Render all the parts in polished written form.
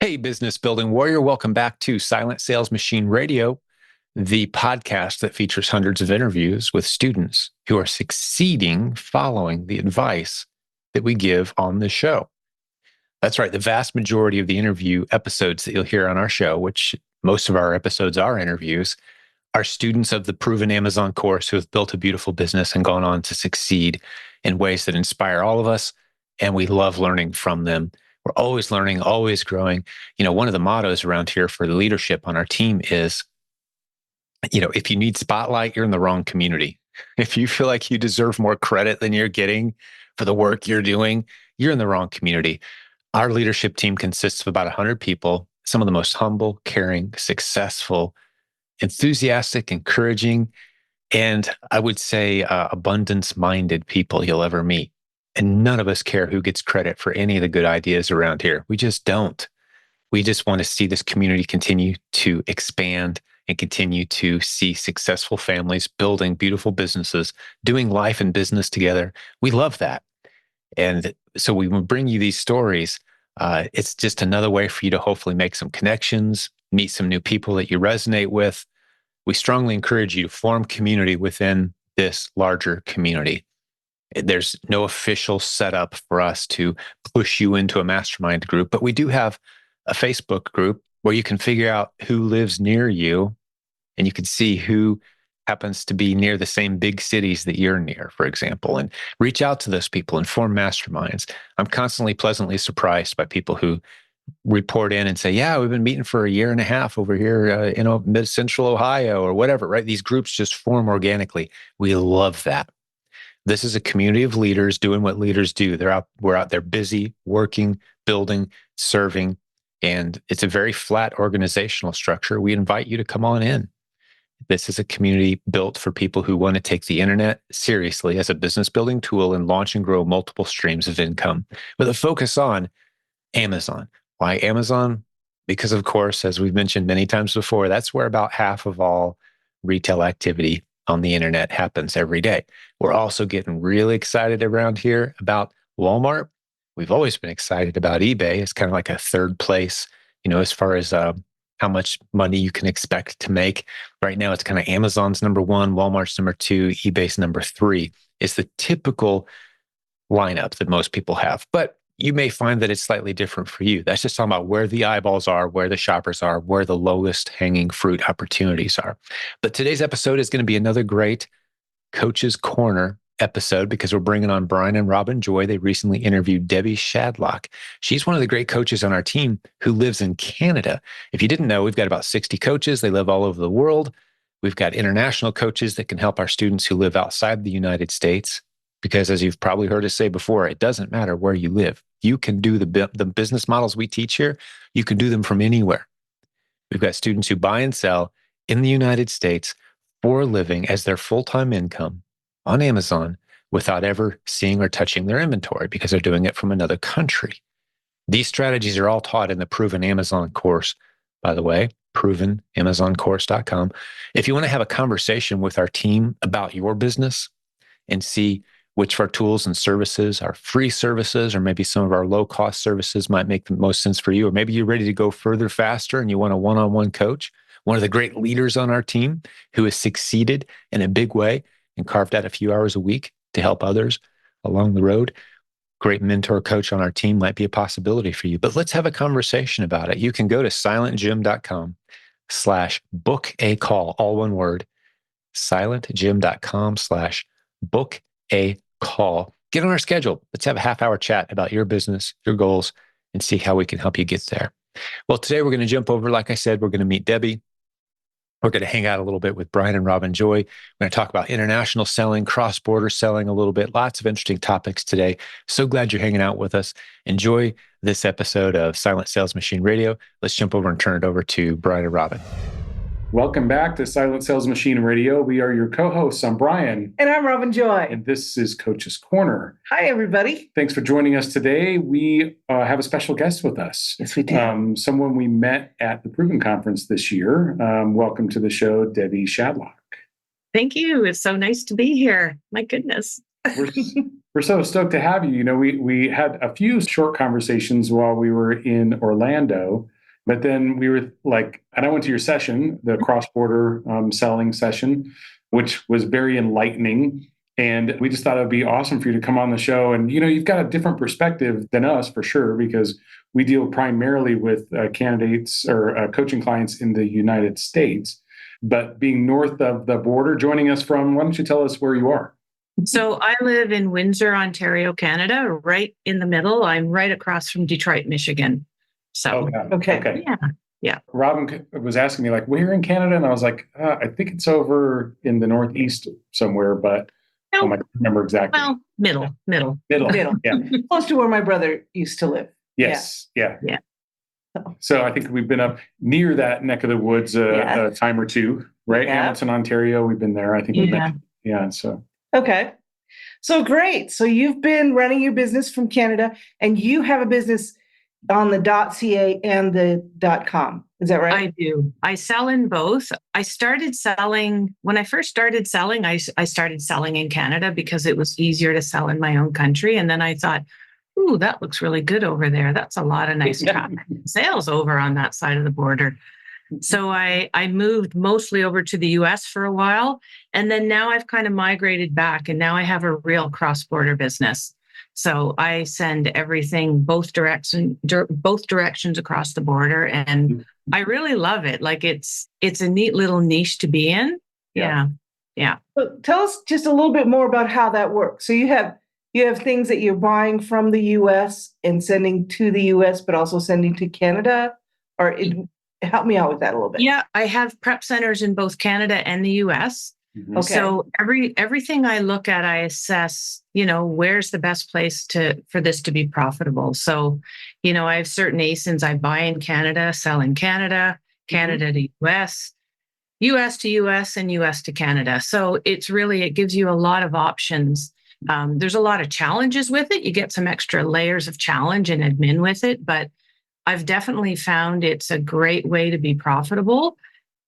Hey, business building warrior. Welcome back to Silent Sales Machine Radio, the podcast that features hundreds of interviews with students who are succeeding following the advice that we give on this show. That's right. The vast majority of the interview episodes that you'll hear on our show, which most of our episodes are interviews, are students of the Proven Amazon course who have built a beautiful business and gone on to succeed in ways that inspire all of us. And we love learning from them. We're always learning, always growing. One of the mottos around here for the leadership on our team is, if you need spotlight, you're in the wrong community. If you feel like you deserve more credit than you're getting for the work you're doing, you're in the wrong community. Our leadership team consists of about 100 people, some of the most humble, caring, successful, enthusiastic, encouraging, and I would say abundance-minded people you'll ever meet. And none of us care who gets credit for any of the good ideas around here. We just don't. We just want to see this community continue to expand and continue to see successful families building beautiful businesses, doing life and business together. We love that. And so we will bring you these stories. It's just another way for you to hopefully make some connections, meet some new people that you resonate with. We strongly encourage you to form community within this larger community. There's no official setup for us to push you into a mastermind group, but we do have a Facebook group where you can figure out who lives near you and you can see who happens to be near the same big cities that you're near, for example, and reach out to those people and form masterminds. I'm constantly pleasantly surprised by people who report in and say, yeah, we've been meeting for a year and a half over here, mid-central Ohio or whatever, right? These groups just form organically. We love that. This is a community of leaders doing what leaders do. We're out there busy, working, building, serving, and it's a very flat organizational structure. We invite you to come on in. This is a community built for people who want to take the internet seriously as a business building tool and launch and grow multiple streams of income with a focus on Amazon. Why Amazon? Because, of course, as we've mentioned many times before, that's where about half of all retail activity on the internet happens every day. We're also getting really excited around here about Walmart. We've always been excited about eBay. It's kind of like a third place, as far as how much money you can expect to make. Right now, it's kind of Amazon's number one, Walmart's number two, eBay's number three. It's the typical lineup that most people have. But you may find that it's slightly different for you. That's just talking about where the eyeballs are, where the shoppers are, where the lowest hanging fruit opportunities are. But today's episode is going to be another great Coach's Corner episode because we're bringing on Brian and Robin Joy. They recently interviewed Debbie Shadlock. She's one of the great coaches on our team who lives in Canada. If you didn't know, we've got about 60 coaches. They live all over the world. We've got international coaches that can help our students who live outside the United States. Because as you've probably heard us say before, it doesn't matter where you live. You can do the business models we teach here. You can do them from anywhere. We've got students who buy and sell in the United States for a living as their full-time income on Amazon without ever seeing or touching their inventory because they're doing it from another country. These strategies are all taught in the Proven Amazon course, by the way, provenamazoncourse.com. If you want to have a conversation with our team about your business and see which of our tools and services, our free services, or maybe some of our low-cost services might make the most sense for you, or maybe you're ready to go further faster and you want a one-on-one coach, one of the great leaders on our team who has succeeded in a big way and carved out a few hours a week to help others along the road, great mentor coach on our team might be a possibility for you. But let's have a conversation about it. You can go to silentjimdotcom/book a call, all one word, silentjim.com/book a call. Get on our schedule. Let's have a half-hour chat about your business, your goals, and see how we can help you get there. Well, today we're going to jump over, like I said, we're going to meet Debbie. We're going to hang out a little bit with Brian and Robin Joy. We're going to talk about international selling, cross-border selling a little bit. Lots of interesting topics today. So glad you're hanging out with us. Enjoy this episode of Silent Sales Machine Radio. Let's jump over and turn it over to Brian and Robin. Welcome back to Silent Sales Machine Radio. We are your co-hosts. I'm Brian. And I'm Robin Joy. And this is Coach's Corner. Hi, everybody. Thanks for joining us today. We have a special guest with us. Yes, we do. Someone we met at the Proven Conference this year. Welcome to the show, Debbie Shadlock. Thank you. It's so nice to be here. My goodness. We're so stoked to have you. You know, we had a few short conversations while we were in Orlando. But then we were like, and I went to your session, the cross-border selling session, which was very enlightening. And we just thought it'd be awesome for you to come on the show. And, you've got a different perspective than us for sure, because we deal primarily with candidates or coaching clients in the United States. But being north of the border, joining us from, why don't you tell us where you are? So I live in Windsor, Ontario, Canada, right in the middle. I'm right across from Detroit, Michigan. So, Okay. Yeah. Robin was asking me, like, where in Canada? And I was like, I think it's over in the Northeast somewhere, but I No, don't remember exactly. well, middle. Middle. Yeah. Close to where my brother used to live. Yes. Yeah. Yeah. So I think we've been up near that neck of the woods a time or two, right? Yeah. Hamilton, Ontario. We've been there. I think we've been. Yeah. So. Okay. So great. So you've been running your business from Canada, and you have a business on the .ca and the .com. Is that right? I do. I sell in both. I started selling, when I first started selling, I started selling in Canada because it was easier to sell in my own country. And then I thought, ooh, that looks really good over there. That's a lot of nice traffic sales over on that side of the border. So I moved mostly over to the US for a while. And then now I've kind of migrated back, and now I have a real cross-border business. So I send everything both directions across the border, and I really love it. Like it's a neat little niche to be in. Yeah. So tell us just a little bit more about how that works. So you have things that you're buying from the US and sending to the US, but also sending to Canada, help me out with that a little bit. Yeah, I have prep centers in both Canada and the US. Mhm. Okay. So everything I look at, I assess, where's the best place for this to be profitable. So, I have certain ASINs I buy in Canada, sell in Canada, Canada to US, US to US, and US to Canada. So it gives you a lot of options. There's a lot of challenges with it. You get some extra layers of challenge and admin with it, but I've definitely found it's a great way to be profitable.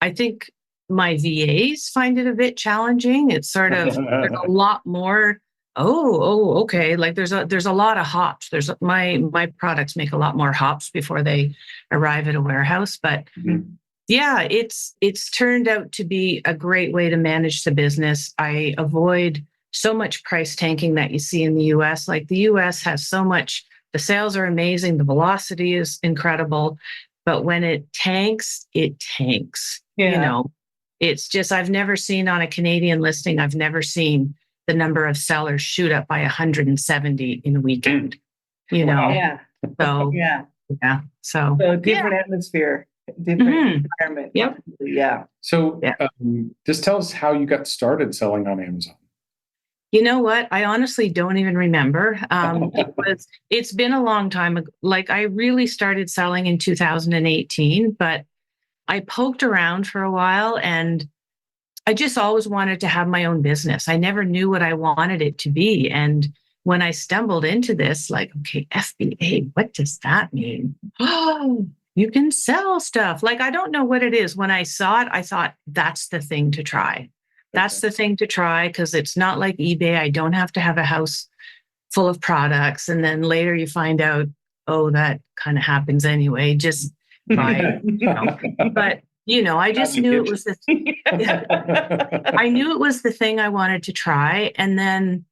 I think my VAs find it a bit challenging. It's sort of there's a lot more. Okay. Like there's a lot of hops. My products make a lot more hops before they arrive at a warehouse. But yeah, it's turned out to be a great way to manage the business. I avoid so much price tanking that you see in the US. Like the US has so much. The sales are amazing. The velocity is incredible. But when it tanks, it tanks. Yeah. It's just, I've never seen on a Canadian listing, I've never seen the number of sellers shoot up by 170 in a weekend, Yeah. So, Yeah. So different atmosphere, different environment. Yep. Yeah. So just tell us how you got started selling on Amazon. You know what? I honestly don't even remember. It's been a long time ago. Like I really started selling in 2018, but I poked around for a while, and I just always wanted to have my own business. I never knew what I wanted it to be. And when I stumbled into this, like, okay, FBA, what does that mean? Oh, you can sell stuff. Like, I don't know what it is. When I saw it, I thought that's the thing to try. That's the thing to try, because it's not like eBay. I don't have to have a house full of products. And then later you find out, oh, that kind of happens anyway. Just buy, But, I just knew it was I knew it was the thing I wanted to try. And then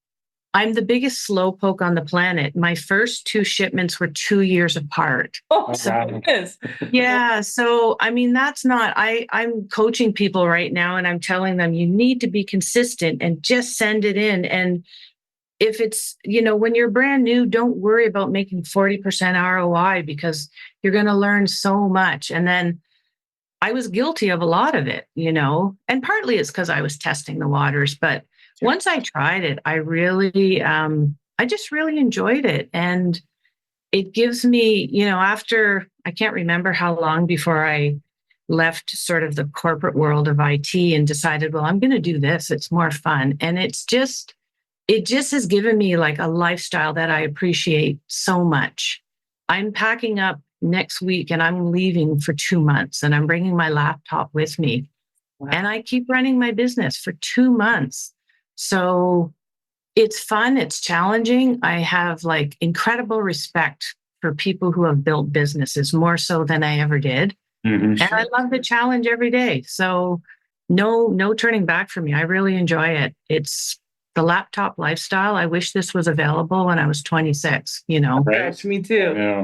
I'm the biggest slowpoke on the planet. My first 2 shipments were 2 years apart. Oh, wow. Yeah. So, I mean, that's not, I'm coaching people right now, and I'm telling them you need to be consistent and just send it in. And if it's, when you're brand new, don't worry about making 40% ROI, because you're going to learn so much. And then I was guilty of a lot of it, and partly it's because I was testing the waters. But once I tried it, I really, I just really enjoyed it. And it gives me, after, I can't remember how long before I left sort of the corporate world of IT and decided, well, I'm going to do this. It's more fun. And it just has given me like a lifestyle that I appreciate so much. I'm packing up next week and I'm leaving for 2 months, and I'm bringing my laptop with me. Wow. And I keep running my business for 2 months. So it's fun. It's challenging. I have like incredible respect for people who have built businesses more so than I ever did. Mhm. And I love the challenge every day. So no turning back for me. I really enjoy it. It's the laptop lifestyle. I wish this was available when I was 26, Right. Gosh, me too.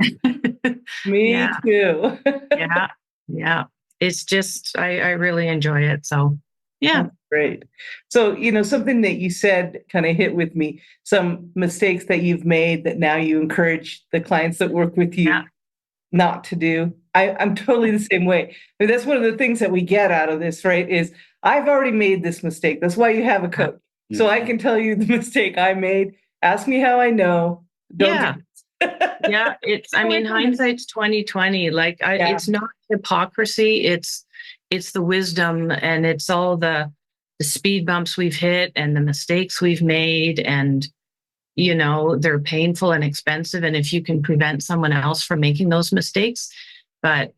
Yeah. Me Yeah. too. Yeah. Yeah. It's just, I really enjoy it. So yeah. That's great. So, something that you said kind of hit with me, some mistakes that you've made that now you encourage the clients that work with you Yeah. not to do. I'm totally the same way. I mean, that's one of the things that we get out of this, right? Is I've already made this mistake. That's why you have a coach. So I can tell you the mistake I made. Ask me how I know. Don't Yeah. do this. Yeah. I mean, hindsight's 2020. Like Yeah. it's not hypocrisy. It's the wisdom, and it's all the speed bumps we've hit and the mistakes we've made. And, they're painful and expensive. And if you can prevent someone else from making those mistakes, but,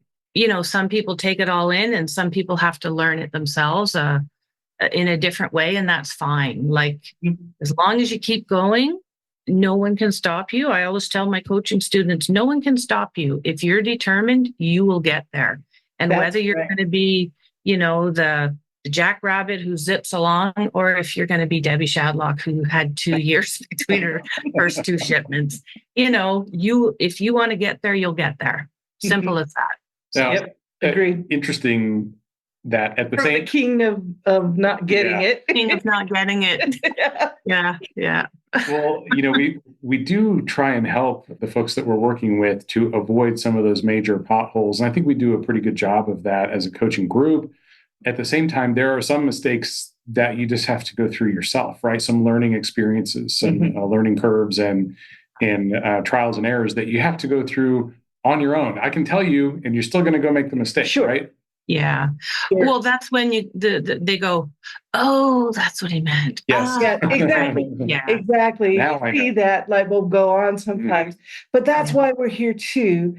some people take it all in and some people have to learn it themselves in a different way. And that's fine. Like, as long as you keep going, no one can stop you. I always tell my coaching students, no one can stop you. If you're determined, you will get there. And That's whether you're right. going to be, the jackrabbit who zips along, or if you're going to be Debbie Shadlock, who had 2 years between her first 2 shipments, if you want to get there, you'll get there. Simple as that. Now, Yep. Agreed. interesting that at the From the same king of not getting Yeah. it. King of not getting it. Yeah. Yeah. well, we do try and help the folks that we're working with to avoid some of those major potholes. And I think we do a pretty good job of that as a coaching group. At the same time, there are some mistakes that you just have to go through yourself, right? Some learning experiences, some learning curves and trials and errors that you have to go through on your own. I can tell you, and you're still going to go make the mistake, Sure. right? Yeah. Sure. Well, that's when they go, oh, that's what he meant. Yes. Ah, Yeah, exactly. yeah. Exactly. Now I You see know. that light bulb go on sometimes. But that's Yeah. why we're here too.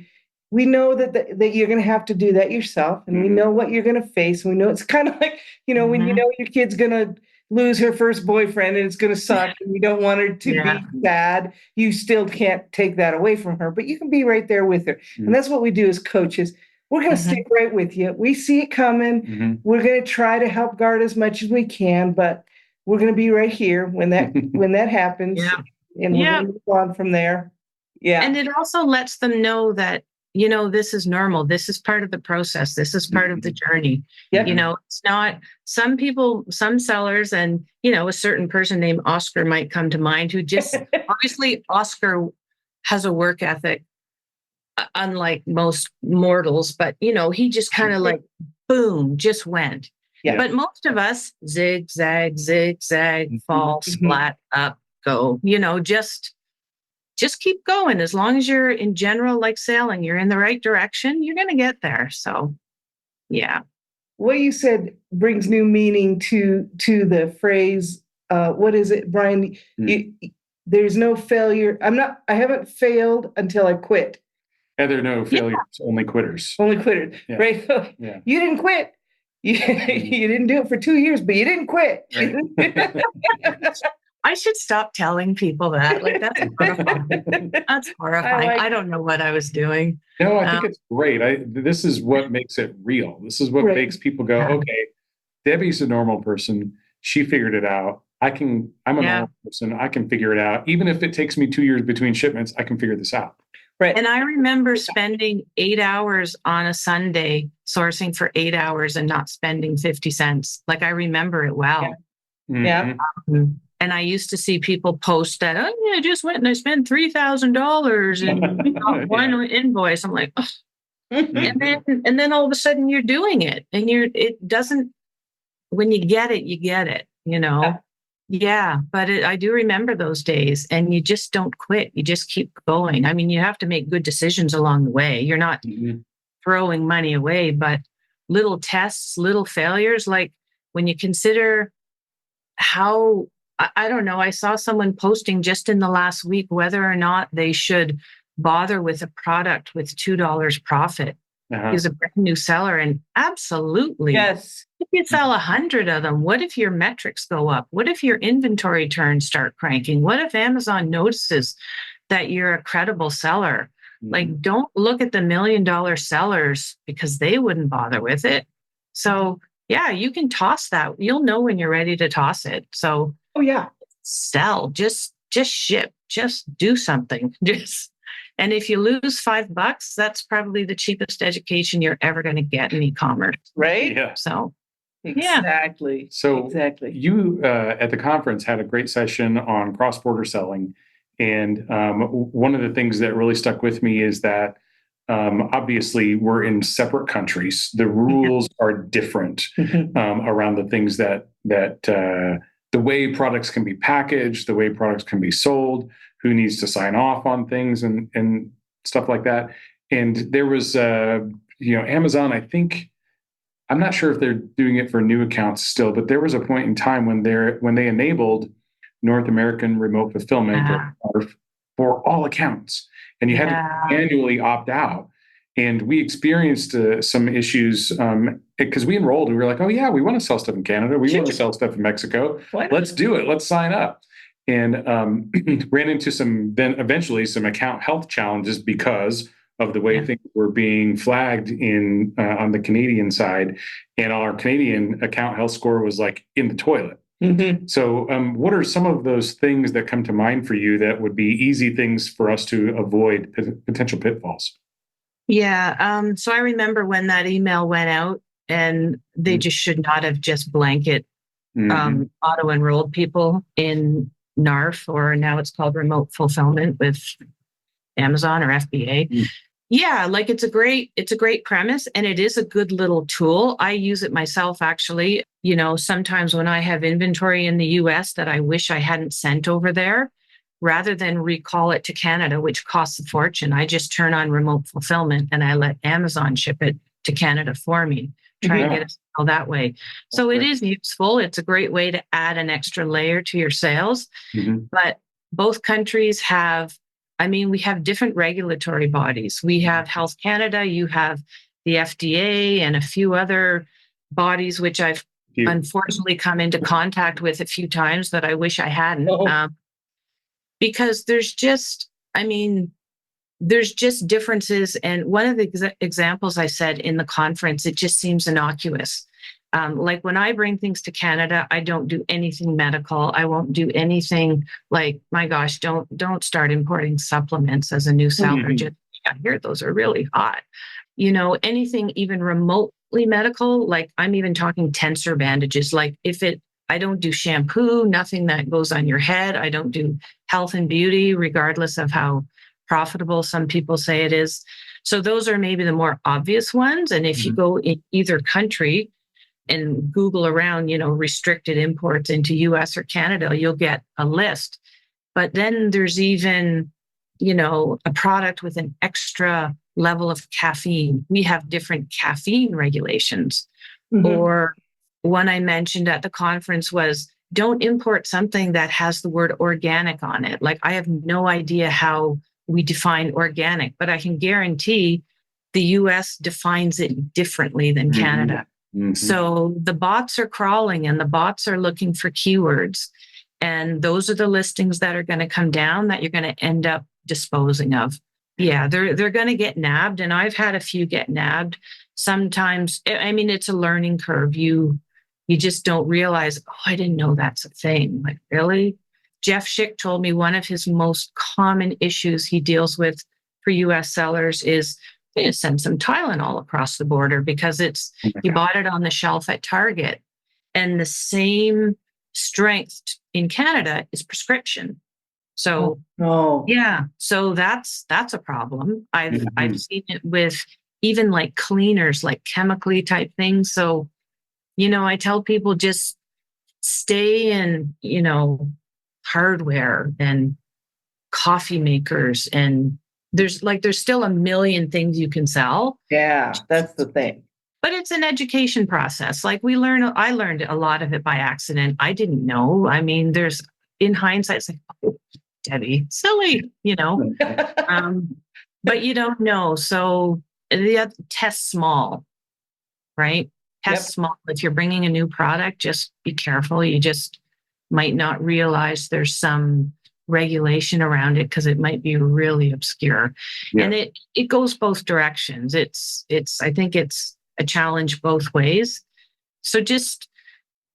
We know that you're going to have to do that yourself, and we know what you're going to face. We know it's kind of like, when you know your kid's going to lose her first boyfriend and it's going to suck and you don't want her to Yeah. be sad, you still can't take that away from her, but you can be right there with her. And that's what we do as coaches. We're going to stick right with you. We see it coming. We're going to try to help guard as much as we can, but we're going to be right here when that happens. Yeah. And we're going to move on from there. Yeah. And it also lets them know that, this is normal. This is part of the process. This is part of the journey. Yep. It's not some people, some sellers, and, a certain person named Oscar might come to mind who just, obviously Oscar has a work ethic unlike most mortals, but, he just kind of like, boom, just went. Yeah. But most of us zigzag, fall, splat, up, go, just keep going. As long as you're in general, like sailing, you're in the right direction, you're going to get there. So, yeah. What you said brings new meaning to the phrase. What is it, Brian? There's no failure. I haven't failed until I quit. And there are no failures, only quitters. Only quitters, Yeah. right? Yeah. You didn't quit. You didn't do it for 2 years, but you didn't quit. Right. I should stop telling people that. Like, that's horrifying. That's horrifying. I don't know what I was doing. No, I think it's great. This is what makes it real. This is what makes people go, okay, Debbie's a normal person. She figured it out. I'm a normal person. I can figure it out. Even if it takes me 2 years between shipments, I can figure this out. Right. And I remember spending 8 hours on a Sunday sourcing for 8 hours and not spending 50 cents. Like, I remember it well. Yeah. And I used to see people post that, I just went and I spent $3,000 and got one invoice. I'm like, oh. and then all of a sudden you're doing it, and it doesn't. When you get it, you get it. Yeah. But I do remember those days, and you just don't quit. You just keep going. I mean, you have to make good decisions along the way. You're not throwing money away, but little tests, little failures. Like, when you consider how. I don't know. I saw someone posting just in the last week whether or not they should bother with a product with $2 profit. He's a brand new seller, and absolutely. Yes. If you sell 100 of them, what if your metrics go up? What if your inventory turns start cranking? What if Amazon notices that you're a credible seller? Like, don't look at the $1 million sellers because they wouldn't bother with it. So yeah, you can toss that. You'll know when you're ready to toss it. So Oh yeah. sell, just ship, just do something. And if you lose $5, that's probably the cheapest education you're ever going to get in e-commerce. Right? Yeah. So Exactly. So exactly. you at the conference had a great session on cross-border selling. And one of the things that really stuck with me is that obviously we're in separate countries. The rules are different around the things that the way products can be packaged, the way products can be sold, who needs to sign off on things and stuff like that. And there was, Amazon, I think, I'm not sure if they're doing it for new accounts still, but there was a point in time when they enabled North American remote fulfillment for all accounts, and you had to manually opt out. And we experienced some issues because we enrolled and we were like, oh yeah, we want to sell stuff in Canada, we want to sell stuff in Mexico. Let's do it. Let's sign up. And ran into eventually some account health challenges because of the way things were being flagged on the Canadian side, and our Canadian account health score was like in the toilet. So what are some of those things that come to mind for you that would be easy things for us to avoid potential pitfalls? Yeah. So I remember when that email went out, and they just should not have just blanket auto-enrolled people in NARF, or now it's called remote fulfillment with Amazon or FBA. Yeah, like it's a great premise, and it is a good little tool. I use it myself, actually. Sometimes when I have inventory in the US that I wish I hadn't sent over there, rather than recall it to Canada, which costs a fortune, I just turn on remote fulfillment and I let Amazon ship it to Canada for me. Try and get it all that way. So it is useful. It's a great way to add an extra layer to your sales. But both countries we have different regulatory bodies. We have Health Canada, you have the FDA, and a few other bodies, which I've unfortunately come into contact with a few times that I wish I hadn't. Because there's just differences. And one of the examples I said in the conference, it just seems innocuous. Like when I bring things to Canada, I don't do anything medical. I won't do anything like, my gosh, don't start importing supplements as a new seller. I hear those are really hot. Anything even remotely medical, like I'm even talking tensor bandages. Like I don't do shampoo, nothing that goes on your head. I don't do health and beauty, regardless of how profitable some people say it is. So those are maybe the more obvious ones. And if you go in either country and Google around, restricted imports into US or Canada, you'll get a list. But then there's even, a product with an extra level of caffeine. We have different caffeine regulations. Or one I mentioned at the conference was, don't import something that has the word organic on it. Like, I have no idea how we define organic, but I can guarantee the US defines it differently than Canada. So the bots are crawling, and the bots are looking for keywords. And those are the listings that are going to come down that you're going to end up disposing of. Yeah, they're going to get nabbed. And I've had a few get nabbed. Sometimes, it's a learning curve. You just don't realize, I didn't know that's a thing. Like, really? Jeff Schick told me one of his most common issues he deals with for US sellers is they send some Tylenol across the border because he bought it on the shelf at Target, and the same strength in Canada is prescription. So so that's a problem. I've seen it with even like cleaners, like chemically type things. So, I tell people just stay in, hardware and coffee makers, and there's still a million things you can sell. Yeah, that's the thing. But it's an education process. Like I learned a lot of it by accident. I didn't know. There's, in hindsight, it's like, oh, Debbie, silly, but you don't know. So test small, right? Test small. If you're bringing a new product, just be careful. You just might not realize there's some regulation around it because it might be really obscure. Yeah. And it goes both directions. I think it's a challenge both ways. So just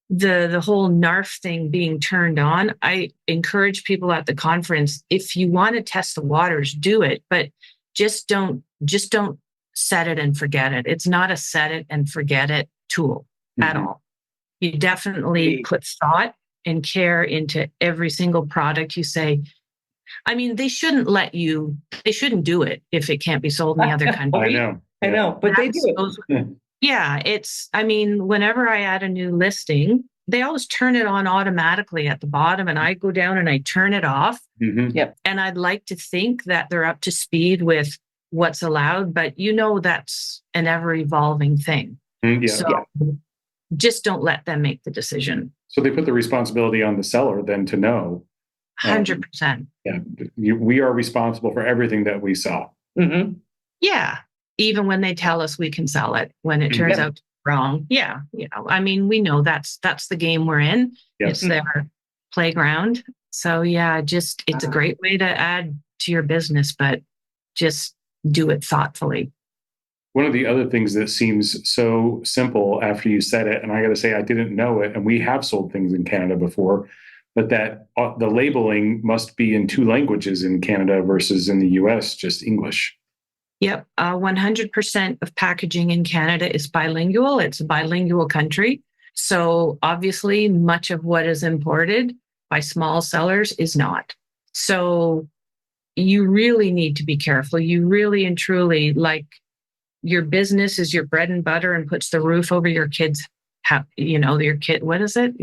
the whole NARF thing being turned on, I encourage people at the conference, if you want to test the waters, do it, but just don't set it and forget it. It's not a set it and forget it tool at all. You definitely put thought and care into every single product you say. I mean, they shouldn't do it if it can't be sold in the other country. I know, but they do. Yeah, I mean, whenever I add a new listing, they always turn it on automatically at the bottom, and I go down and I turn it off. Yep. And I'd like to think that they're up to speed with what's allowed, but that's an ever evolving thing. Just don't let them make the decision. So they put the responsibility on the seller then to know. 100%. We are responsible for everything that we sell. Mm-hmm. Yeah. Even when they tell us we can sell it, when it turns out wrong. Yeah. I mean, we know that's the game we're in. It's their playground. So it's a great way to add to your business, but just do it thoughtfully. One of the other things that seems so simple after you said it, and I got to say, I didn't know it, and we have sold things in Canada before, but that the labeling must be in 2 languages in Canada versus in the US, just English. Yep. 100% of packaging in Canada is bilingual. It's a bilingual country. So obviously, much of what is imported by small sellers is not. So you really need to be careful. You really and truly, like, your business is your bread and butter and puts the roof over your kids. Your kid, what is it?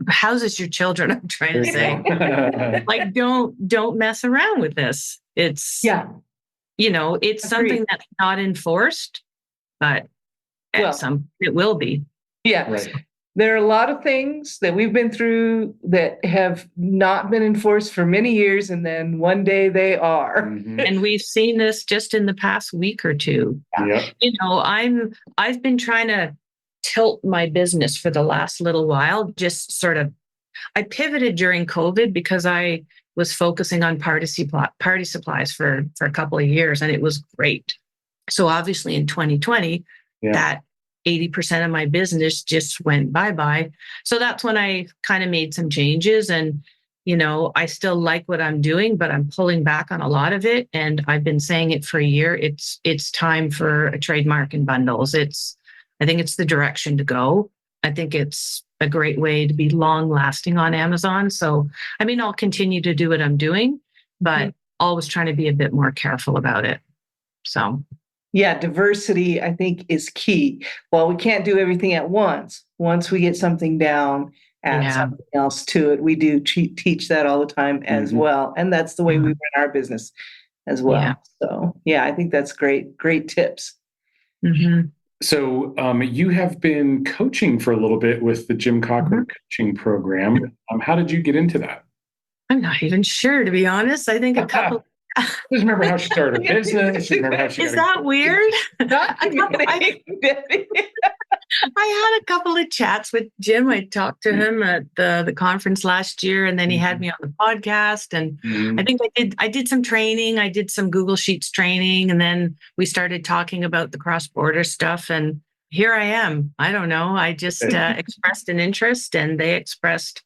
Houses your children, I'm trying to say. Like, don't mess around with this. It's it's something that's not enforced, but it will be. Yeah. Right. There are a lot of things that we've been through that have not been enforced for many years, and then one day they are. Mm-hmm. And we've seen this just in the past week or two. Yeah. I've been trying to tilt my business for the last little while, just sort of. I pivoted during COVID because I was focusing on party supplies for a couple of years, and it was great. So obviously in 2020, that 80% of my business just went bye-bye. So that's when I kind of made some changes, and, I still like what I'm doing, but I'm pulling back on a lot of it. And I've been saying it for a year. It's time for a trademark in bundles. I think it's the direction to go. I think it's a great way to be long lasting on Amazon. So, I mean, I'll continue to do what I'm doing, but always trying to be a bit more careful about it. So. Yeah, diversity, I think, is key. Well, we can't do everything at once. Once we get something down, add something else to it. We do teach that all the time as well. And that's the way we run our business as well. Yeah. So, I think that's great tips. Mm-hmm. So you have been coaching for a little bit with the Jim Cockrum Coaching program. How did you get into that? I'm not even sure, to be honest. I think a couple... Just remember how she started her business. Remember how she Is that weird? I had a couple of chats with Jim. I talked to him at the conference last year, and then he had me on the podcast. And I think I did some training. I did some Google Sheets training, and then we started talking about the cross-border stuff. And here I am. I don't know. I just expressed an interest, and they expressed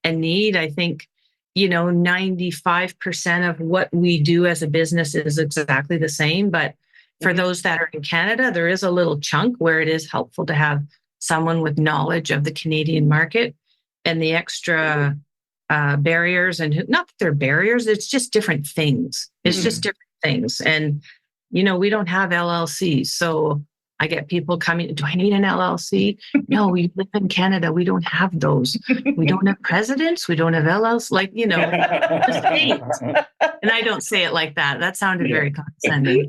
a need. I think 95% of what we do as a business is exactly the same. But for those that are in Canada, there is a little chunk where it is helpful to have someone with knowledge of the Canadian market and the extra barriers. And not that they're barriers, it's just different things. It's just different things. And, we don't have LLCs. So I get people coming, do I need an LLC? No, we live in Canada. We don't have those. We don't have presidents. We don't have LLCs. The states. And I don't say it like that. That sounded very condescending.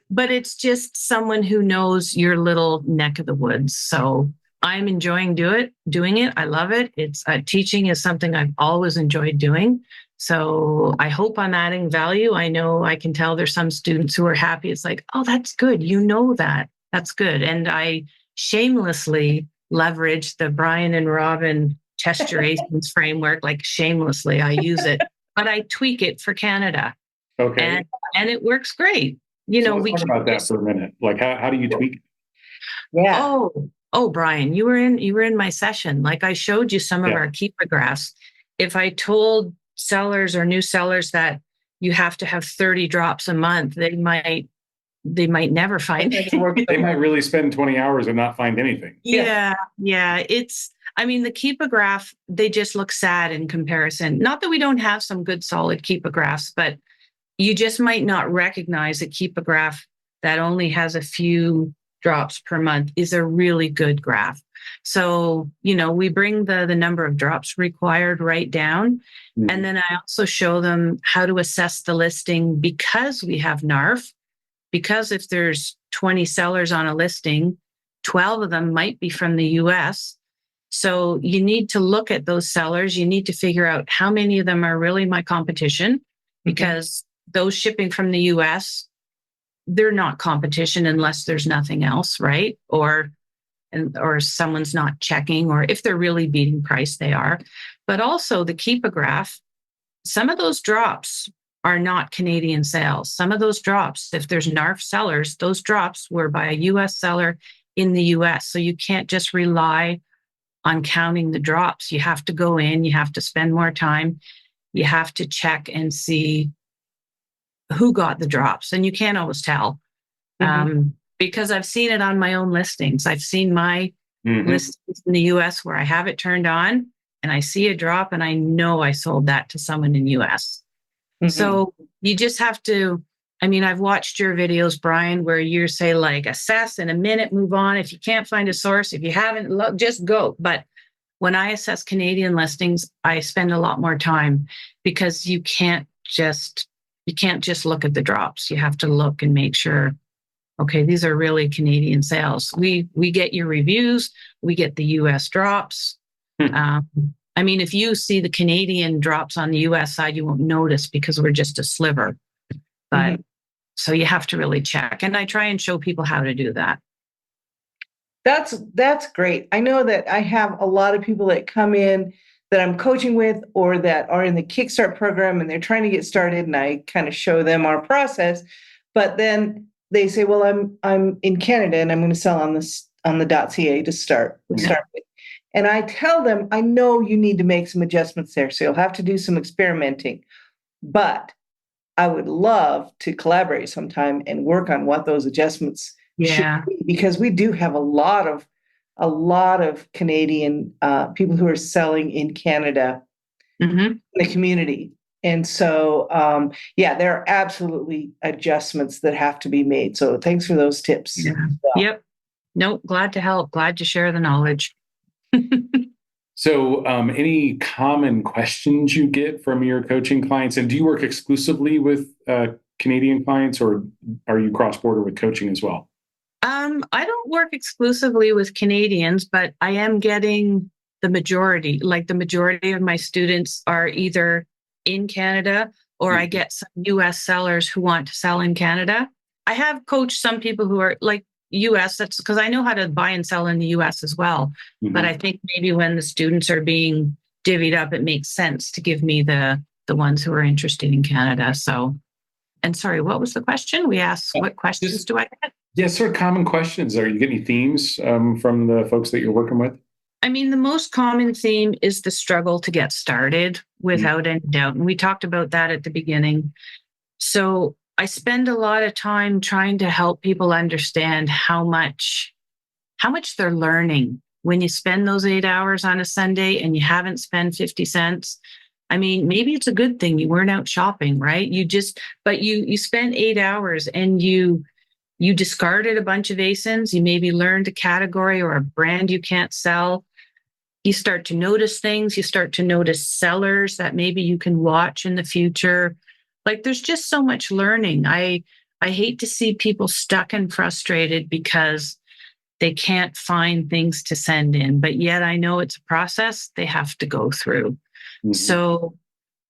But it's just someone who knows your little neck of the woods. So I'm enjoying doing it. I love it. It's teaching is something I've always enjoyed doing. So I hope I'm adding value. I know I can tell there's some students who are happy. It's like, oh, that's good. That. That's good. And I shamelessly leverage the Brian and Robin test your ASINs framework, like shamelessly, I use it, but I tweak it for Canada. Okay. And it works great. So let's talk about that for a minute. Like how do you tweak? Yeah. Oh, Brian, you were in my session. Like I showed you some of our keeper graphs. If I told sellers or new sellers that you have to have 30 drops a month, they might never find it. They might really spend 20 hours and not find anything. Yeah. The keeper graph, they just look sad in comparison. Not that we don't have some good solid keeper graphs, but you just might not recognize a keeper graph that only has a few drops per month is a really good graph. So, we bring the number of drops required right down. Mm-hmm. And then I also show them how to assess the listing because we have NARF. Because if there's 20 sellers on a listing, 12 of them might be from the US. So you need to look at those sellers. You need to figure out how many of them are really my competition, because those shipping from the US, they're not competition unless there's nothing else, right? Or someone's not checking, or if they're really beating price, they are. But also the keeper graph, some of those drops are not Canadian sales. Some of those drops, if there's NARF sellers, those drops were by a US seller in the US. So you can't just rely on counting the drops. You have to go in, you have to spend more time, you have to check and see who got the drops. And you can't always tell because I've seen it on my own listings. I've seen my listings in the US where I have it turned on and I see a drop and I know I sold that to someone in US. So you just have to, I've watched your videos, Brian, where you say like assess in a minute, move on. If you can't find a source, if you haven't, just go. But when I assess Canadian listings, I spend a lot more time because you can't just look at the drops. You have to look and make sure, okay, these are really Canadian sales. We get your reviews, we get the US drops. If you see the Canadian drops on the US side, you won't notice because we're just a sliver. But so you have to really check. And I try and show people how to do that. That's great. I know that I have a lot of people that come in that I'm coaching with or that are in the Kickstart program and they're trying to get started, and I kind of show them our process. But then they say, well, I'm in Canada and I'm going to sell on the .ca to start with. And I tell them, I know you need to make some adjustments there. So you'll have to do some experimenting. But I would love to collaborate sometime and work on what those adjustments should be, because we do have a lot of Canadian people who are selling in Canada in the community. And so, there are absolutely adjustments that have to be made. So thanks for those tips. Yeah. Well. Yep. No, glad to help. Glad to share the knowledge. So any common questions you get from your coaching clients? And do you work exclusively with Canadian clients, or are you cross-border with coaching as well? I don't work exclusively with Canadians, but I am getting the majority. Like the majority of my students are either in Canada or I get some US sellers who want to sell in Canada. I have coached some people who are like US, that's because I know how to buy and sell in the US as well. But I think maybe when the students are being divvied up, it makes sense to give me the ones who are interested in Canada. So, and sorry, what was the question? We asked, what questions do I get? Yeah, sort of common questions. Are you getting any themes from the folks that you're working with? The most common theme is the struggle to get started without any doubt. And we talked about that at the beginning. So I spend a lot of time trying to help people understand how much they're learning when you spend those 8 hours on a Sunday and you haven't spent 50 cents. Maybe it's a good thing you weren't out shopping, right? But you spent 8 hours and you discarded a bunch of ASINs. You maybe learned a category or a brand you can't sell. You start to notice things. You start to notice sellers that maybe you can watch in the future. Like there's just so much learning. I hate to see people stuck and frustrated because they can't find things to send in, but yet I know it's a process they have to go through. So,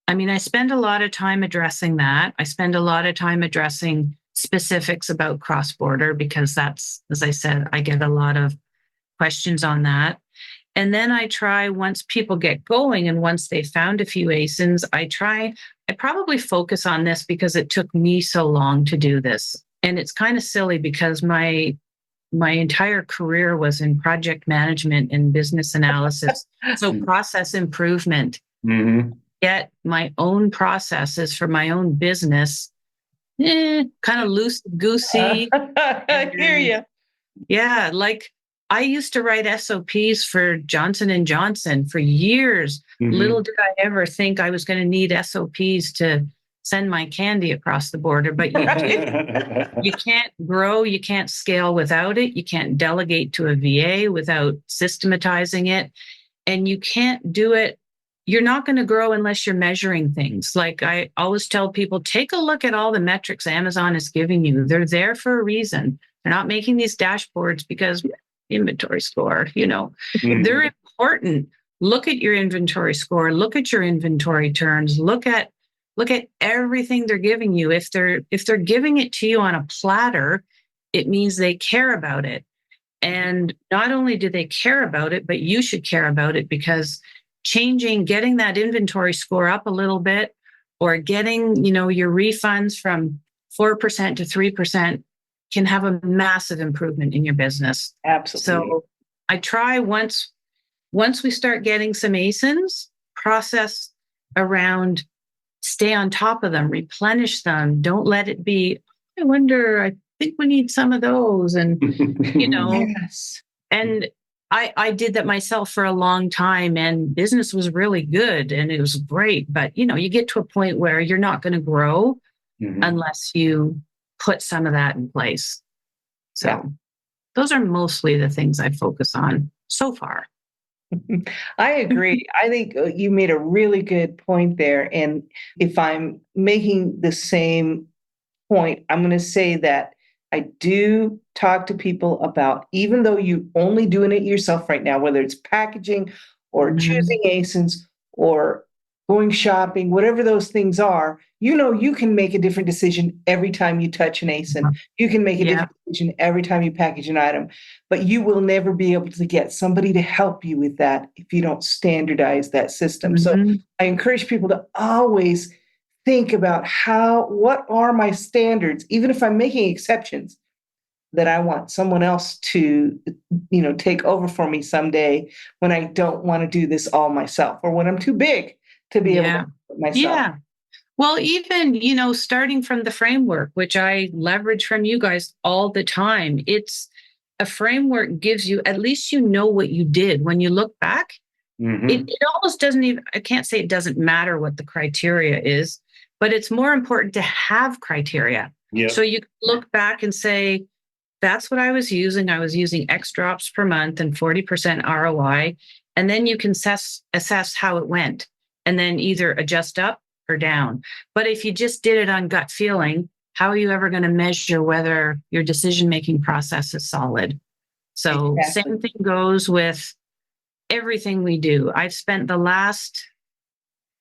I spend a lot of time addressing that. I spend a lot of time addressing specifics about cross-border because that's, as I said, I get a lot of questions on that. And then I try, once people get going and once they found a few ASINs, I probably focus on this because it took me so long to do this. And it's kind of silly because my entire career was in project management and business analysis. So process improvement. Mm-hmm. Yet my own processes for my own business, kind of loose goosey. I hear you. Yeah, like I used to write SOPs for Johnson and Johnson for years. Mm-hmm. Little did I ever think I was going to need SOPs to send my candy across the border. But you can't grow, you can't scale without it. You can't delegate to a VA without systematizing it. And you can't do it. You're not going to grow unless you're measuring things. Like I always tell people, take a look at all the metrics Amazon is giving you. They're there for a reason. They're not making these dashboards because inventory score, Mm-hmm. They're important. Look at your inventory score, look at your inventory turns, look at everything they're giving you. If they're giving it to you on a platter, it means they care about it. And not only do they care about it, but you should care about it, because getting that inventory score up a little bit, or getting, your refunds from 4% to 3% can have a massive improvement in your business. Absolutely. So I try once we start getting some ASINs, process around, stay on top of them, replenish them. Don't let it be, I think we need some of those. And, Yes. and I did that myself for a long time, and business was really good and it was great. But, you get to a point where you're not going to grow Mm-hmm. unless you put some of that in place. So those are mostly the things I focus on so far. I agree. I think you made a really good point there. And if I'm making the same point, I'm going to say that I do talk to people about, even though you're only doing it yourself right now, whether it's packaging or choosing ASINs or going shopping, whatever those things are, you can make a different decision every time you touch an ASIN. You can make a different decision every time you package an item, but you will never be able to get somebody to help you with that if you don't standardize that system. So I encourage people to always think about what are my standards, even if I'm making exceptions, that I want someone else to, take over for me someday when I don't want to do this all myself, or when I'm too big to be able to do it myself. Yeah. Well, even, starting from the framework, which I leverage from you guys all the time, it's a framework gives you, at least what you did. When you look back, it almost doesn't even, I can't say it doesn't matter what the criteria is, but it's more important to have criteria. Yep. So you look back and say, that's what I was using. I was using X drops per month and 40% ROI. And then you can assess how it went, and then either adjust up or down. But if you just did it on gut feeling, how are you ever going to measure whether your decision-making process is solid? So Same thing goes with everything we do. I've spent the last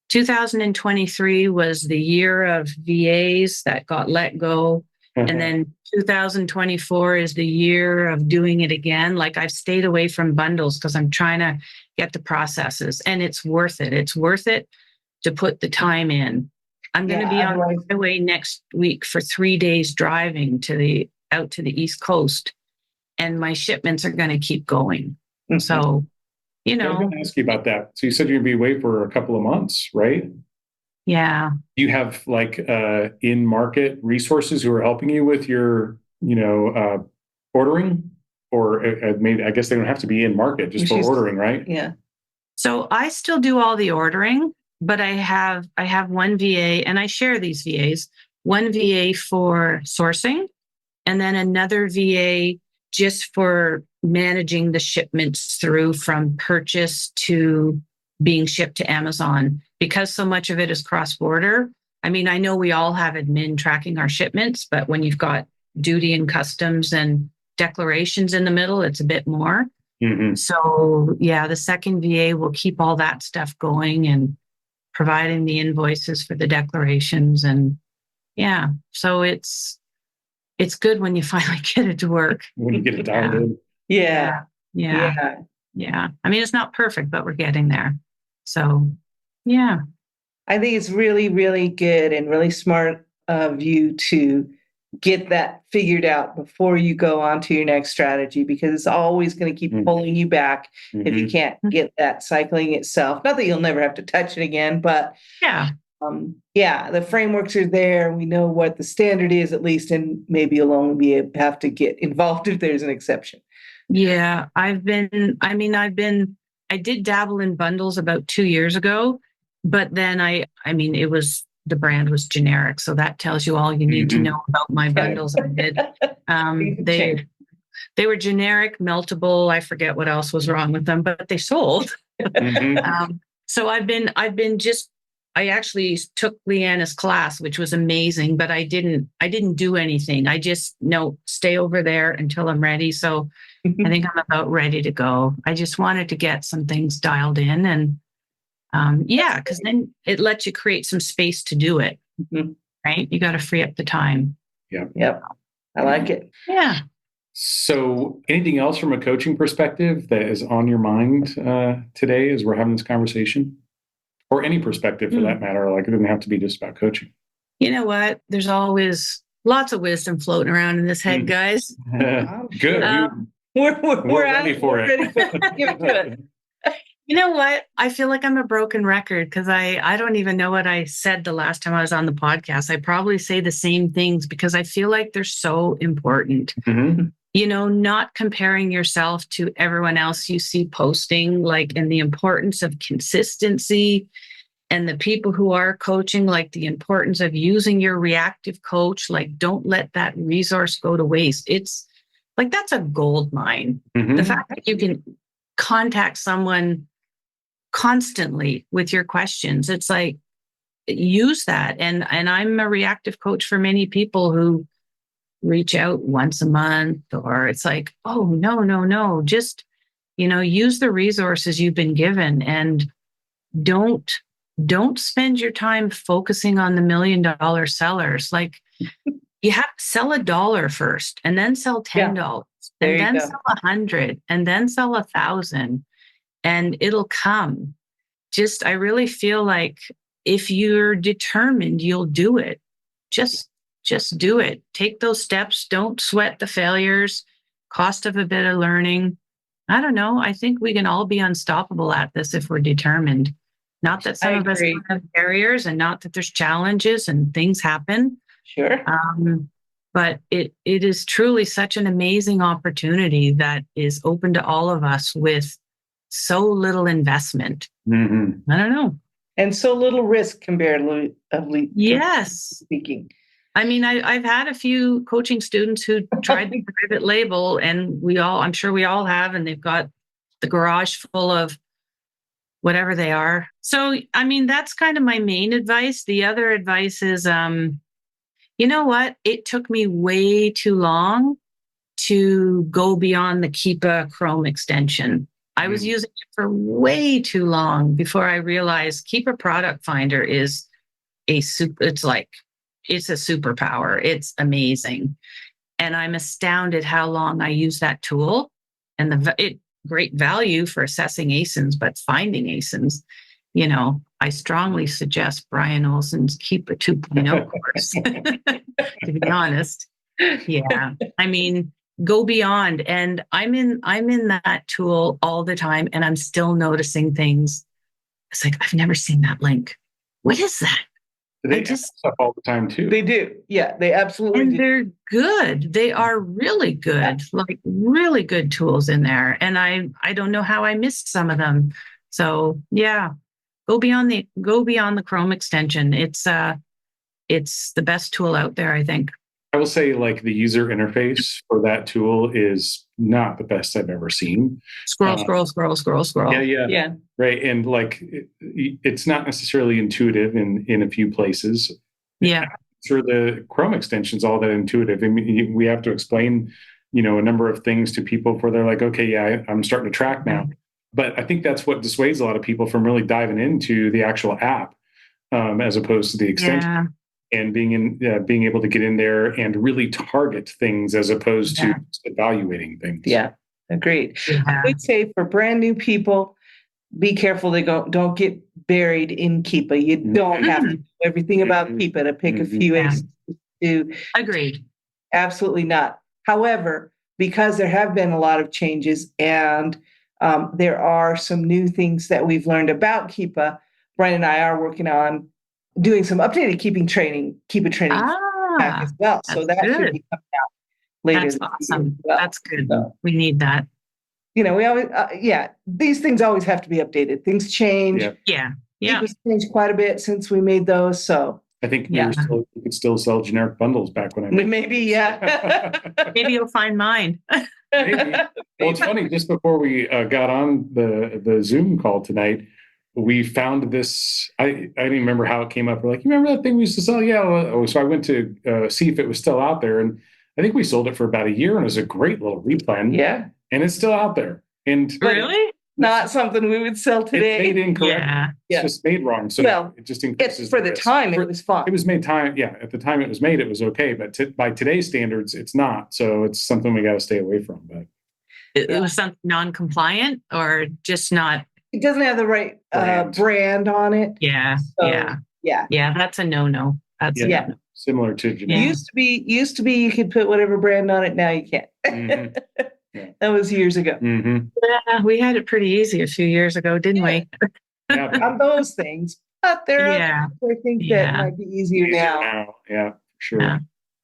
2023 was the year of VAs that got let go. And then 2024 is the year of doing it again. Like, I've stayed away from bundles because I'm trying to get the processes, and it's worth it. It's worth it to put the time in. I'm going to be on the highway next week for 3 days driving out to the East Coast, and my shipments are going to keep going. So, I'm going to ask you about that. So you said you're going to be away for a couple of months, right? Yeah. Do you have in-market resources who are helping you with your, ordering? Or maybe, I guess they don't have to be in market just for ordering, right? Yeah. So I still do all the ordering, but I have one VA, and I share these VAs, one VA for sourcing, and then another VA just for managing the shipments through from purchase to being shipped to Amazon. Because so much of it is cross-border. I mean, I know we all have admin tracking our shipments, but when you've got duty and customs and declarations in the middle, it's a bit more. So the second VA will keep all that stuff going and providing the invoices for the declarations. And so it's good when you finally get it to work. When you get it dialed in. Yeah. Yeah. I mean, it's not perfect, but we're getting there. So, yeah. I think it's really, really good and really smart of you to get that figured out before you go on to your next strategy, because it's always going to keep pulling you back if you can't get that cycling itself. Not that you'll never have to touch it again, but Yeah. The frameworks are there. We know what the standard is, at least, and maybe you'll only have to get involved if there's an exception. Yeah. I did dabble in bundles about 2 years ago, but then the brand was generic. So that tells you all you need to know about my bundles. I did. They were generic, meltable. I forget what else was wrong with them, but they sold. So I actually took Leanna's class, which was amazing, but I didn't do anything. I just stay over there until I'm ready. So I think I'm about ready to go. I just wanted to get some things dialed in, and because then it lets you create some space to do it. Right? You got to free up the time. Yep. I like it. Yeah. So anything else from a coaching perspective that is on your mind today as we're having this conversation? Or any perspective for that matter? Like, it doesn't have to be just about coaching. You know what? There's always lots of wisdom floating around in this head, guys. Good. We're ready for it. Give it to it. You know what? I feel like I'm a broken record because I don't even know what I said the last time I was on the podcast. I probably say the same things because I feel like they're so important. Not comparing yourself to everyone else you see posting, and the importance of consistency, and the people who are coaching, the importance of using your reactive coach. Don't let that resource go to waste. It's that's a gold mine. The fact that you can contact someone constantly with your questions, it's use that. And I'm a reactive coach for many people who reach out once a month, or it's oh, no, just, use the resources you've been given, and don't spend your time focusing on the $1 million sellers. You have to sell $1 first, and then sell $10, and then sell 100, and then sell 1,000, and it'll come. I really feel like if you're determined, you'll do it. Just do it. Take those steps. Don't sweat the failures. Cost of a bit of learning. I don't know. I think we can all be unstoppable at this if we're determined. Not that some of us have barriers, and not that there's challenges and things happen. Sure. But it is truly such an amazing opportunity that is open to all of us with so little investment. I don't know. And so little risk comparatively speaking. I mean, I've had a few coaching students who tried the private label, and I'm sure we all have, and they've got the garage full of whatever they are. So, I mean, that's kind of my main advice. The other advice is, you know what? It took me way too long to go beyond the Keepa Chrome extension. I was using it for way too long before I realized Keepa Product Finder is it's a superpower. It's amazing. And I'm astounded how long I use that tool, and great value for assessing ASINs, but finding ASINs, I strongly suggest Brian Olson's Keepa 2.0 course, to be honest. Yeah. I mean, go beyond. And I'm in that tool all the time, and I'm still noticing things. It's I've never seen that link. What is that? They just stuff all the time too. They do. Yeah, they absolutely do. They're good. They are really good, really good tools in there. And I don't know how I missed some of them. So yeah, go beyond the Chrome extension. It's the best tool out there, I think. I will say, the user interface for that tool is not the best I've ever seen. Scroll. Yeah. Right. And it's not necessarily intuitive in a few places. Yeah. I'm sure the Chrome extension is all that intuitive. I mean, we have to explain, a number of things to people before they're okay, yeah, I'm starting to track now. But I think that's what dissuades a lot of people from really diving into the actual app, as opposed to the extension. Yeah. And being able to get in there and really target things as opposed to evaluating things. Yeah. Agreed. I Yeah. would say for brand new people, be careful they don't get buried in Keepa. You don't have to know everything about Keepa to pick a few Yeah. aces to Agreed. absolutely not. However, because there have been a lot of changes and there are some new things that we've learned about Keepa, Brian and I are working on doing some updated Keepa training back as well. So That's that should good. be coming out later That's this year as awesome. well. That's good. So, We need that. we always, these things always have to be updated. Things change. Yeah. Yeah. Yeah. Keepa's changed quite a bit since we made those. So I think Yeah. you could still sell generic bundles back when I made maybe, yeah. Maybe you'll find mine. Maybe. Well, it's funny. Just before we got on the Zoom call tonight, we found this. I didn't remember how it came up. We're like, you remember that thing we used to sell? Yeah. So I went to see if it was still out there, and I think we sold it for about a year, and it was a great little replan. Yeah. And it's still out there. And Really? Not something we would sell it's today. made incorrect. Yeah. It's just made wrong. So Well, it just increases For the risk. time, it was fun. It was made time. Yeah. At the time it was made, it was okay. But by today's standards, it's not. So it's something we got to stay away from. But It was something non-compliant or just not. It doesn't have the right brand on it. Yeah. So, Yeah. Yeah. Yeah. That's a no-no. That's a Yeah. no-no. similar to generic. Yeah. Used to be you could put whatever brand on it. Now you can't. Mhm. Yeah. That was years ago. Mhm. Yeah, we had it pretty easy a few years ago, didn't we? Yeah, but On those things. But there are Yeah. things I think that Yeah. might be easier now. Yeah, for sure. Yeah.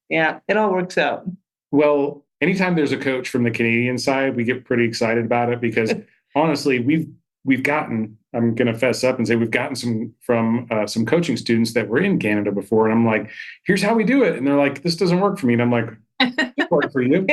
Yeah. It all works out. Well, anytime there's a coach from the Canadian side, we get pretty excited about it because honestly, we've gotten, I'm going to fess up and say we've gotten some coaching students that were in Canada before. And I'm like, here's how we do it. And they're like, this doesn't work for me. And I'm like, it works for you.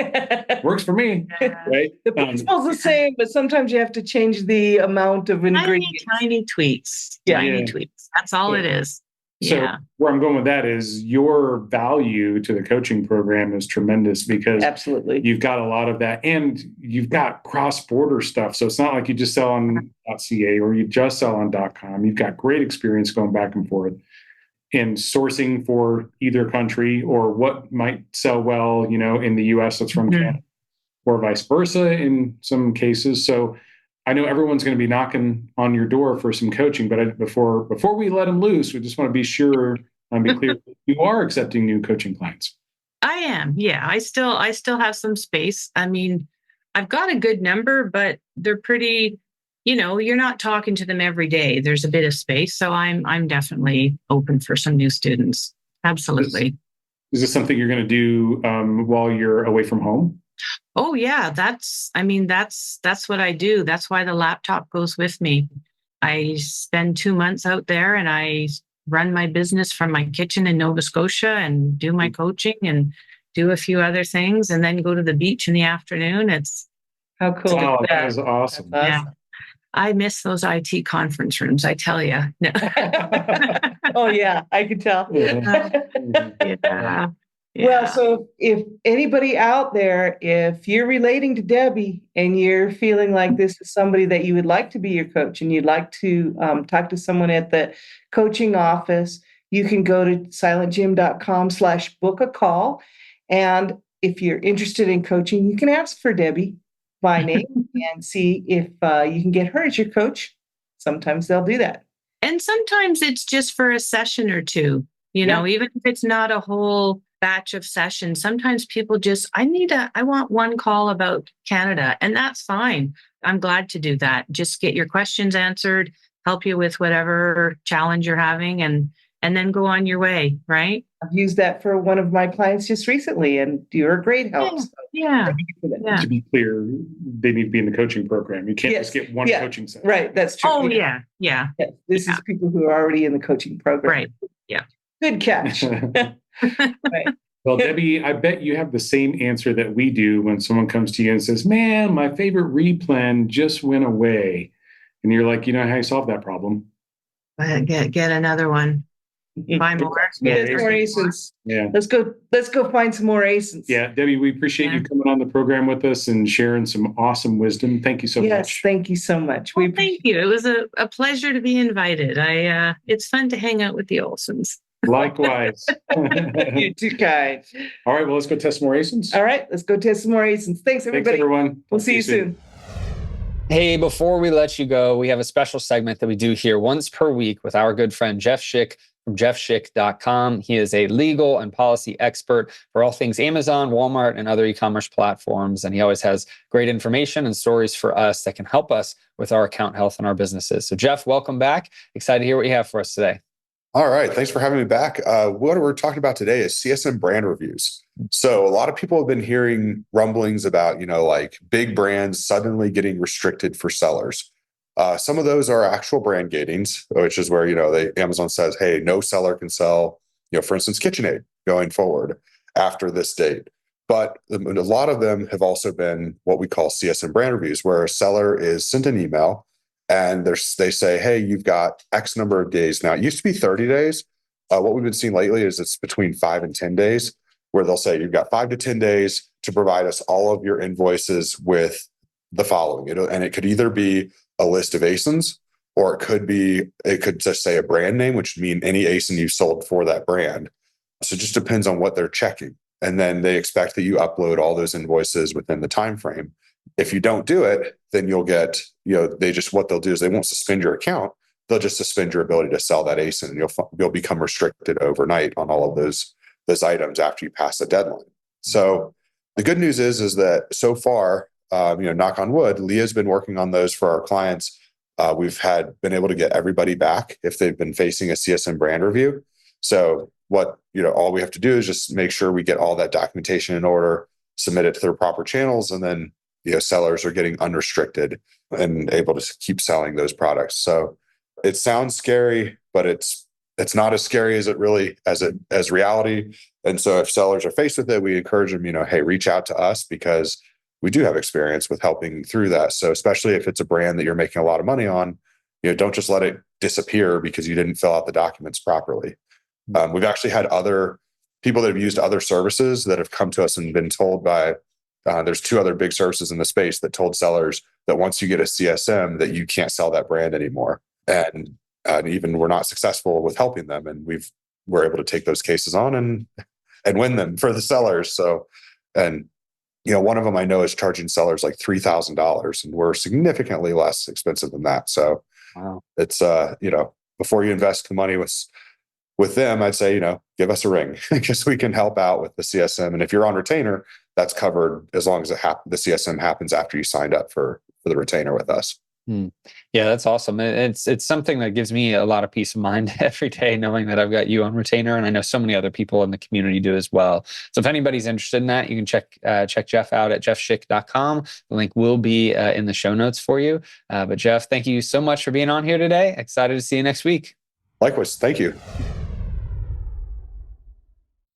Works for me. Right. The principle's the same, but sometimes you have to change the amount of ingredients. Tiny tweaks. Yeah. Tiny Yeah. tweaks. That's all it is. So Yeah. where I'm going with that is your value to the coaching program is tremendous because Absolutely. you've got a lot of that and you've got cross-border stuff. So it's not like you just sell on .ca or you just sell on .com. You've got great experience going back and forth in sourcing for either country or what might sell well, in the US that's from Canada or vice versa in some cases. So I know everyone's going to be knocking on your door for some coaching, but before we let them loose, we just want to be sure and be clear you are accepting new coaching clients. I am. Yeah. I still have some space. I mean, I've got a good number, but they're pretty, you're not talking to them every day. There's a bit of space. So I'm definitely open for some new students. Absolutely. Is this something you're going to do while you're away from home? Oh yeah. That's what I do. That's why the laptop goes with me. I spend 2 months out there and I run my business from my kitchen in Nova Scotia and do my coaching and do a few other things and then go to the beach in the afternoon. It's How cool. Oh, is that is awesome. That's yeah. I miss those IT conference rooms, I tell you. No. Oh, yeah, I could tell. Yeah. Well, so if anybody out there, if you're relating to Debbie and you're feeling like this is somebody that you would like to be your coach and you'd like to talk to someone at the coaching office, you can go to silentjimdotcom/book a call. And if you're interested in coaching, you can ask for Debbie by name and see if you can get her as your coach. Sometimes they'll do that. And sometimes it's just for a session or two, even if it's not a whole batch of sessions. Sometimes people just, I want one call about Canada, and that's fine. I'm glad to do that. Just get your questions answered, help you with whatever challenge you're having, and then go on your way, right? I've used that for one of my clients just recently, and you're a great help. Yeah. So Yeah. thank you for that. Yeah. To be clear, they need to be in the coaching program. You can't just get one Yeah. coaching session. Right, that's true. Oh, yeah. Yeah. Yeah, this is people who are already in the coaching program. Right. Yeah. Good catch. Right. Well, Debbie, I bet you have the same answer that we do when someone comes to you and says, man, my favorite replan just went away. And you're like, how you solve that problem? Get another one. Buy more. Get more ASINs. Yeah. Let's go find some more ASINs. Yeah, Debbie, we appreciate you coming on the program with us and sharing some awesome wisdom. Thank you so much. Yes, thank you so much. Well, thank you. It was a pleasure to be invited. It's fun to hang out with the Olsons. Likewise. You're too kind. All right, well, let's go test some more ASINs. All right, let's go test some more ASINs. Thanks, everybody. Thanks, everyone. We'll see you soon. Hey, before we let you go, we have a special segment that we do here once per week with our good friend Jeff Schick from jeffschick.com. He is a legal and policy expert for all things Amazon, Walmart, and other e-commerce platforms. And he always has great information and stories for us that can help us with our account health and our businesses. So Jeff, welcome back. Excited to hear what you have for us today. All right. Thanks for having me back. What we're talking about today is CSM brand reviews. So a lot of people have been hearing rumblings about, like big brands suddenly getting restricted for sellers. Some of those are actual brand gatings, which is where, Amazon says, hey, no seller can sell, for instance, KitchenAid going forward after this date. But a lot of them have also been what we call CSM brand reviews, where a seller is sent an email and they say, hey, you've got X number of days. Now, it used to be 30 days. What we've been seeing lately is it's between 5 and 10 days, where they'll say you've got 5 to 10 days to provide us all of your invoices with the following. And it could either be a list of ASINs, or it could just say a brand name, which would mean any ASIN you sold for that brand. So it just depends on what they're checking. And then they expect that you upload all those invoices within the time frame. If you don't do it, then you'll get, what they'll do is they won't suspend your account. They'll just suspend your ability to sell that ASIN, and you'll become restricted overnight on all of those items after you pass the deadline. So the good news is that so far, knock on wood, Leah's been working on those for our clients. We've been able to get everybody back if they've been facing a CSM brand review. So all we have to do is just make sure we get all that documentation in order, submit it through proper channels, and then sellers are getting unrestricted and able to keep selling those products. So it sounds scary, but it's not as scary as as reality. And so if sellers are faced with it, we encourage them, hey, reach out to us, because we do have experience with helping through that. So especially if it's a brand that you're making a lot of money on, don't just let it disappear because you didn't fill out the documents properly. We've actually had other people that have used other services that have come to us and been told by there's 2 other big services in the space that told sellers that once you get a CSM that you can't sell that brand anymore. And even we're not successful with helping them. And we're able to take those cases on and win them for the sellers. So, and one of them I know is charging sellers like $3,000, and we're significantly less expensive than that. So Wow. It's, before you invest the money with them, I'd say, give us a ring because we can help out with the CSM. And if you're on retainer, that's covered as long as the CSM happens after you signed up for the retainer with us. Yeah, that's awesome. It's something that gives me a lot of peace of mind every day, knowing that I've got you on retainer, and I know so many other people in the community do as well. So if anybody's interested in that, you can check Jeff out at jeffschick.com. The link will be in the show notes for you. But Jeff, thank you so much for being on here today. Excited to see you next week. Likewise. Thank you.